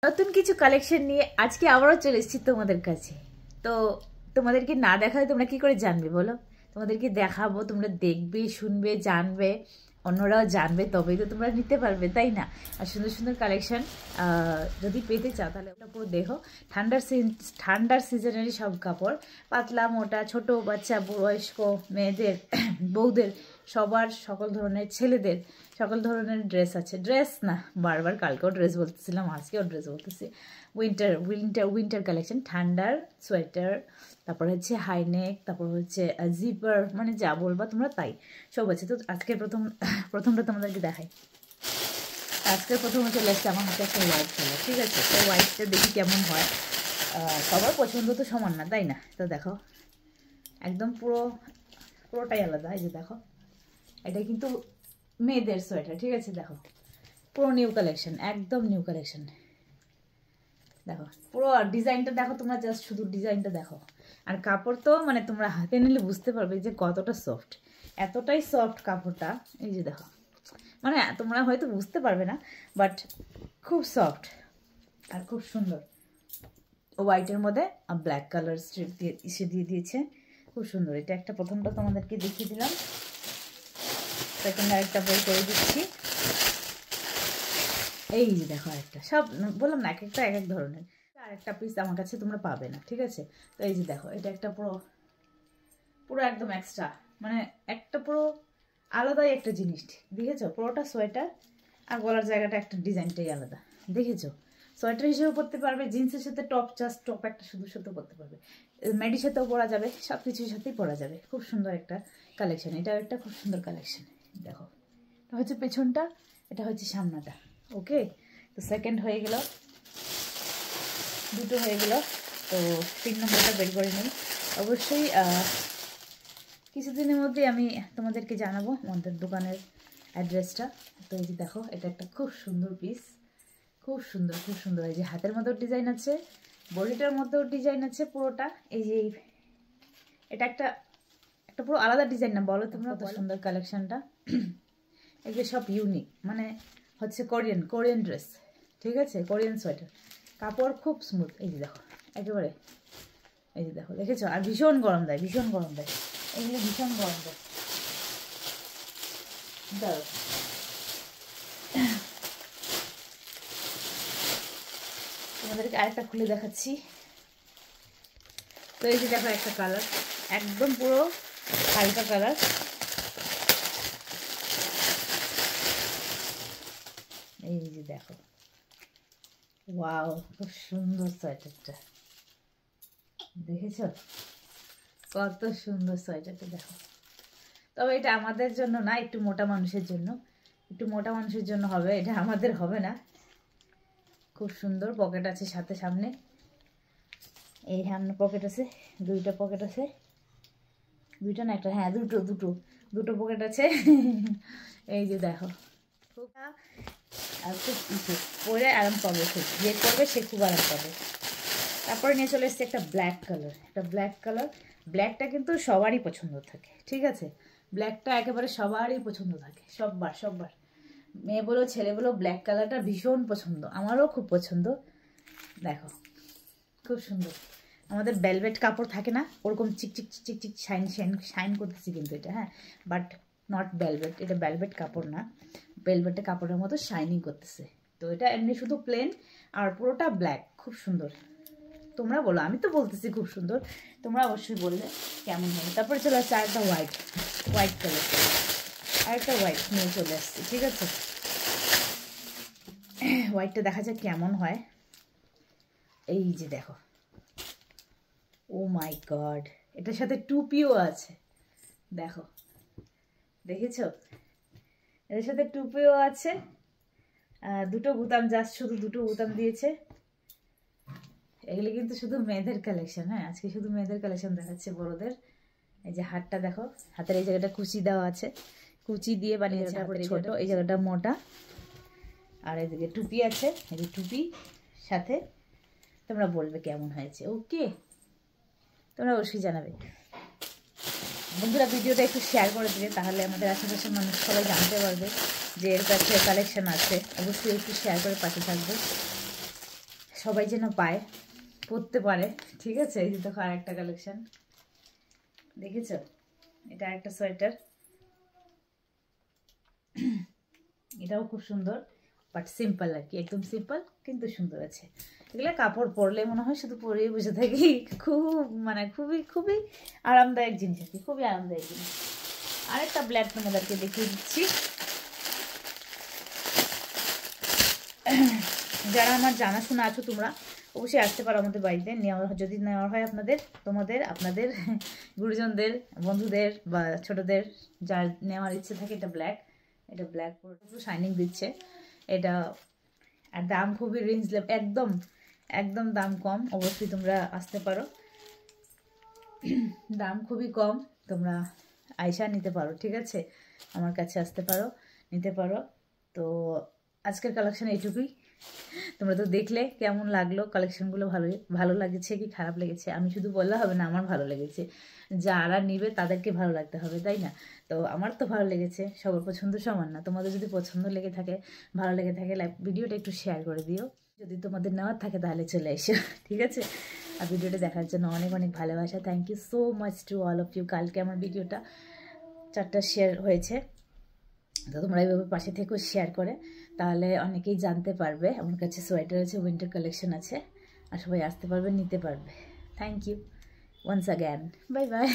নতুন কিছু কালেকশন নিয়ে আজকে আবারও চলে এসেছি তোমাদের কাছে। তো তোমাদেরকে না দেখালে তোমরা কি করে জানবে বলো? তোমাদেরকে দেখাবো, তোমরা দেখবে, শুনবে, জানবে, অন্যরাও জানবে, তবেই তো তোমরা নিতে পারবে, তাই না? আর সুন্দর সুন্দর কালেকশন যদি পেতে চাও তাহলে ওটা পুরো দেখো। ঠান্ডার সিজনেরই সব কাপড়, পাতলা মোটা, ছোট বাচ্চা, বয়স্ক, মেয়েদের, বউদের, সবার, সকল ধরনের, ছেলেদের সকল ধরনের ড্রেস আছে। ড্রেস না, বারবার কালকেও ড্রেস বলতেছিলাম, আজকেও ড্রেস বলতেছি। উইন্টার কালেকশন, ঠান্ডার সোয়েটার, তারপর হচ্ছে হাইনেক, তারপর হচ্ছে জিপার, মানে যা বলবা তোমরা তাই সব আছে। তো আজকের প্রথমটা তোমাদেরকে দেখাই। আজকের প্রথম চলে আসছে আমার হাতে একটা হোয়াইট কালার, ঠিক আছে? তো হোয়াইটটা দেখি কেমন হয়। সবার পছন্দ তো সমান না, তাই না? তো দেখো, একদম পুরোটাই আলাদা। এই যে দেখো, এটা কিন্তু মেয়েদের সোয়েটার, ঠিক আছে? দেখো, পুরো নিউ কালেকশন, একদম নিউ কালেকশন। দেখো পুরো ডিজাইনটা দেখো, তোমরা জাস্ট শুধু ডিজাইনটা দেখো। আর কাপড় তো মানে তোমরা হাতে নিলে বুঝতে পারবে যে কতটা সফট, এতটাই সফট কাপড়টা। এই যে দেখো, মানে তোমরা হয়তো বুঝতে পারবে না, বাট খুব সফট আর খুব সুন্দর। হোয়াইটের মধ্যে ব্ল্যাক কালার স্ট্রিপ দিয়ে দিয়েছে, খুব সুন্দর। এটা একটা প্রথমটা তোমাদেরকে দেখিয়ে দিলাম, সেকেন্ড আরেকটা বের করে দিচ্ছি। এই যে দেখো আরেকটা, সব বললাম না এক একটা এক এক ধরনের। আরেকটা পিস আমার কাছে তোমরা পাবে না, ঠিক আছে? তো এই যে দেখো, এটা একটা পুরো একদম এক্সট্রা, মানে একটা পুরো আলাদাই একটা জিনিস। দেখেছো, পুরোটা সোয়েটার, আর গলার জায়গাটা একটা ডিজাইনটাই আলাদা। দেখেছো, সোয়েটার হিসেবে পরতে পারবে, জিন্সের সাথে টপ, জাস্ট টপ একটা শুধু সাথে পরতে পারবে, মেডির সাথেও পরা যাবে, সব কিছুর সাথেই পরা যাবে। খুব সুন্দর একটা কালেকশন, এটাও একটা খুব সুন্দর কালেকশন। দেখো, এটা হচ্ছে পেছনটা, এটা হচ্ছে সামনাটা। ওকে, তো সেকেন্ড হয়ে গেল, দুটো হয়ে গেল। তো 3 নম্বরটা বের করে নিই। অবশ্যই কিছুদিনের মধ্যে আমি তোমাদেরকে জানাবো আমাদের দোকানের অ্যাড্রেসটা। তো এই যে দেখো, এটা একটা খুব সুন্দর পিস, খুব সুন্দর, খুব সুন্দর। এই যে হাতের মধ্যেও ডিজাইন আছে, বডিটার মধ্যেও ডিজাইন আছে পুরোটা। এই যে এটা একটা পুরো আলাদা ডিজাইন না বলো তোমরা? কত সুন্দর কালেকশনটা। এই যে সব ইউনিক, মানে হচ্ছে কোরিয়ান ড্রেস, ঠিক আছে? কোরিয়ান সোয়েটার, কাপড় খুব স্মুথ। এই যে দেখো একেবারে, এই যে দেখো, দেখেছো? আর ভীষণ গরম দেয়, ভীষণ গরম দেয়, এগুলো ভীষণ গরম দেয়। দাও, তোমাদেরকে আরেকটা খুলে দেখাচ্ছি। তো এই যে দেখো, একটা কালার একদম পুরো হালকা কালার, এই যে দেখো, ওয়াও, খুব সুন্দর সোয়েটারটা। দেখেছো কত সুন্দর সোয়েটারটা? দেখো, তবে এটা আমাদের জন্য না, একটু মোটা মানুষের জন্য, একটু মোটা মানুষের জন্য হবে এটা, আমাদের হবে না। খুব সুন্দর পকেট আছে সাথে, সামনে এই সামনে পকেট আছে, দুইটা পকেট আছে, দুইটা না একটা, হ্যাঁ দুটো পকেট আছে। এই যে দেখো, আর খুব পরে আরাম পাবে, খুব যে করবে সে খুব আরাম পাবে। তারপরে নিয়ে চলে এসছে একটা ব্ল্যাক কালার, ব্ল্যাকটা কিন্তু সবারই পছন্দ থাকে, ঠিক আছে? ব্ল্যাকটা একেবারে সবারই পছন্দ থাকে, সববার মেয়ে বলো ছেলে বলো, ব্ল্যাক কালারটা ভীষণ পছন্দ, আমারও খুব পছন্দ। দেখো খুব সুন্দর, আমাদের ভেলভেট কাপড় থাকে না, ওরকম চিকচিক শাইন করতেছি কিন্তু এটা, হ্যাঁ, বাট নট ভেলভেট, এটা ভেলভেট কাপড় না, ভেলভেটের কাপড়ের মতো শাইনিং করতেছে। তো এটা এমনি শুধু প্লেন, আর পুরোটা ব্ল্যাক, খুব সুন্দর। তোমরা বলো, আমি তো বলতেছি খুব সুন্দর, তোমরা অবশ্যই বললে কেমন হবে। তারপরে চলে আসছে আরেকটা হোয়াইট কালার, আরেকটা হোয়াইট নিয়ে চলে আসছে, ঠিক আছে? হোয়াইটটা দেখা যাক কেমন হয়। এই যে দেখো, ও মাই গড, এটার সাথে টুপিও আছে। দেখো, দেখেছো? এটার সাথে টুপিও আছে, দুটো বোতাম, জাস্ট শুধু দুটো বোতাম দিয়েছে। এগুলি কিন্তু শুধু মেয়েদের কালেকশন, হ্যাঁ, আজকে শুধু মেয়েদের কালেকশন দেখাচ্ছে। বড়দের এই যে হাতটা দেখো, হাতের এই জায়গাটা কুচি দেওয়া আছে, কুচি দিয়ে বানিয়েছে, ছোট, এই জায়গাটা মোটা, আর এদিকে টুপি আছে, এই যে টুপি সাথে। তোমরা বলবে কেমন হয়েছে, ওকে? তোমরা অবশ্যই জানাবে বন্ধুরা। ভিডিওটা একটু শেয়ার করে দিলে তাহলে আমাদের আশেপাশের মানুষ সবাই জানতে পারবে যে এর কাছে কালেকশন আছে। অবশ্যই একটু শেয়ার করে পাশে থাকবে। সবাই যেন পায়, পরতে পারে, ঠিক আছে। এই যে দেখো আর একটা কালেকশন দেখেছো, এটা একটা সোয়েটার, এটাও খুব সুন্দর, বাট সিম্পল আর কি, একদম সিম্পল কিন্তু সুন্দর আছে। এগুলো কাপড় পরলে মনে হয় শুধু পরেই বসে থাকি, খুব মানে খুবই খুবই আরামদায়ক জিনিস আর কি, খুবই আরামদায়ক জিনিস। আরেকটা ব্ল্যাক তোমাদেরকে দেখিয়ে দিচ্ছি। যারা আমার জানাশোনা আছো তোমরা অবশ্যই আসতে পারো আমাদের বাড়িতে, যদি নেওয়ার হয় আপনাদের গুরুজনদের, বন্ধুদের বা ছোটদের যার নেওয়ার ইচ্ছে থাকে। এটা ব্ল্যাক পুরো শাইনিং দিচ্ছে এটা, আর দাম খুবই রিজনেবল, একদম দাম কম। অবশ্যই তোমরা আসতে পারো, দাম খুবই কম, তোমরা আইসা নিতে পারো, ঠিক আছে। আমার কাছে আসতে পারো, নিতে পারো। তো আজকের কালেকশন এইটুকুই। তোমরা তো দেখলে কেমন লাগলো কালেকশনগুলো, ভালো লাগছে কি খারাপ লেগেছে আমি শুধু বললে হবে না, আমার ভালো লেগেছে। যারা নিবে তাদেরকে ভালো লাগতে হবে, তাই না? তো আমার তো ভালো লেগেছে, সবার পছন্দ সমান না। তোমাদের যদি পছন্দ লেগে থাকে, ভালো লেগে থাকে, ভিডিওটা একটু শেয়ার করে দিও। যদি তোমাদের নেওয়ার থাকে তাহলে চলে এসো, ঠিক আছে। আর ভিডিওটা দেখার জন্য অনেক অনেক ভালোবাসা। Thank you so much to all of you. কালকে আমার ভিডিওটা 4টা শেয়ার হয়েছে, তো তোমরা এইভাবে পাশে থেকেও শেয়ার করে, তাহলে অনেকেই জানতে পারবে আমার কাছে সোয়েটার আছে, উইন্টার কালেকশন আছে, আর সবাই আসতে পারবে, নিতে পারবে। Thank you once again, bye by.